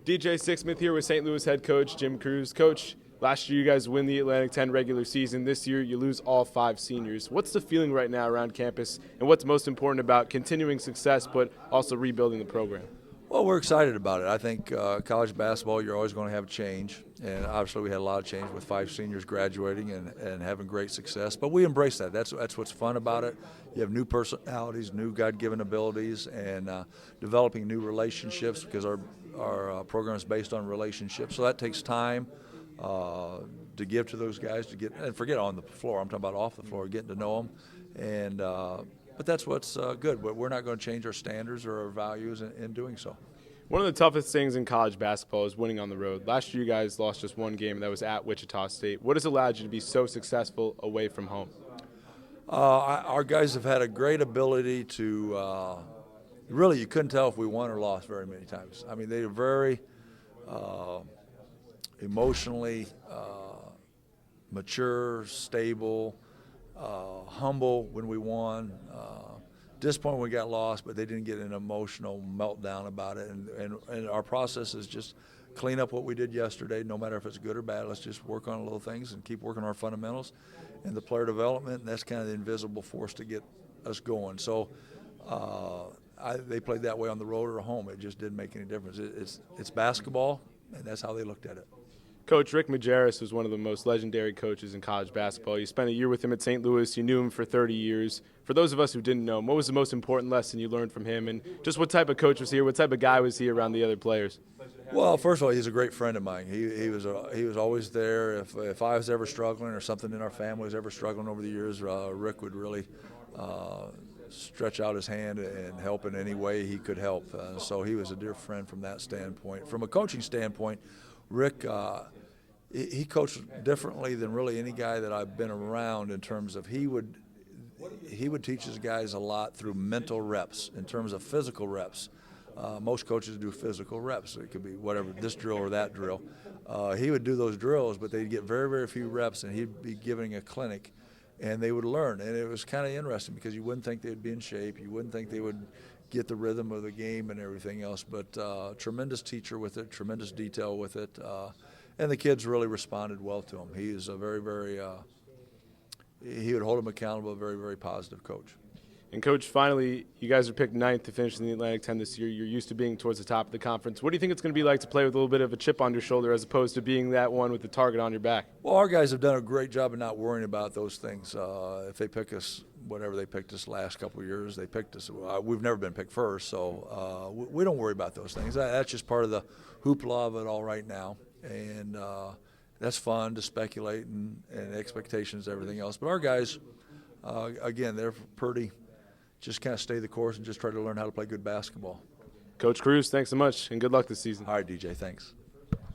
DJ Sixsmith here with St. Louis head coach Jim Crews. Coach, last year you guys win the Atlantic 10 regular season. This year you lose all 5 seniors. What's the feeling right now around campus, and what's most important about continuing success but also rebuilding the program? Well, we're excited about it. I think college basketball, you're always going to have change, and obviously we had a lot of change with 5 seniors graduating and having great success. But we embrace that. That's what's fun about it. You have new personalities, new God-given abilities, and developing new relationships because our program is based on relationships. So that takes time to give to those guys and forget on the floor. I'm talking about off the floor, getting to know them, but that's what's good. But we're not going to change our standards or our values in doing so. One of the toughest things in college basketball is winning on the road. Last year you guys lost just 1 game, and that was at Wichita State. What has allowed you to be so successful away from home? Our guys have had a great ability to really, you couldn't tell if we won or lost very many times. I mean, they were very emotionally mature, stable, humble when we won, disappointed when we got lost, but they didn't get an emotional meltdown about it. And our process is just clean up what we did yesterday, no matter if it's good or bad. Let's just work on little things and keep working on our fundamentals and the player development, and that's kind of the invisible force to get us going. So they played that way on the road or home. It just didn't make any difference. It's basketball, and that's how they looked at it. Coach Rick Majerus was one of the most legendary coaches in college basketball. You spent a year with him at St. Louis. You knew him for 30 years. For those of us who didn't know him, what was the most important lesson you learned from him? And just what type of coach was he, or what type of guy was he around the other players? Well, first of all, he's a great friend of mine. He was always there. If I was ever struggling or something in our family was ever struggling over the years, Rick would really stretch out his hand and help in any way he could help. So he was a dear friend from that standpoint. From a coaching standpoint, Rick, he coached differently than really any guy that I've been around in terms of he would teach his guys a lot through mental reps in terms of physical reps. Most coaches do physical reps. It could be whatever, this drill or that drill. He would do those drills, but they'd get very, very few reps, and he'd be giving a clinic, and they would learn. And it was kind of interesting because you wouldn't think they'd be in shape. You wouldn't think they would get the rhythm of the game and everything else. But tremendous teacher with it, tremendous detail with it. And the kids really responded well to him. He is a very, very, he would hold them accountable, a very, very positive coach. And, Coach, finally, you guys are picked 9th to finish in the Atlantic 10 this year. You're used to being towards the top of the conference. What do you think it's going to be like to play with a little bit of a chip on your shoulder as opposed to being that one with the target on your back? Well, our guys have done a great job of not worrying about those things. If they pick us, whatever they picked us last couple of years, they picked us. We've never been picked first, so we don't worry about those things. That's just part of the hoopla of it all right now. And that's fun to speculate and expectations and everything else. But our guys, again, they're pretty – just kind of stay the course and just try to learn how to play good basketball. Coach Crews, thanks so much, and good luck this season. All right, DJ, thanks.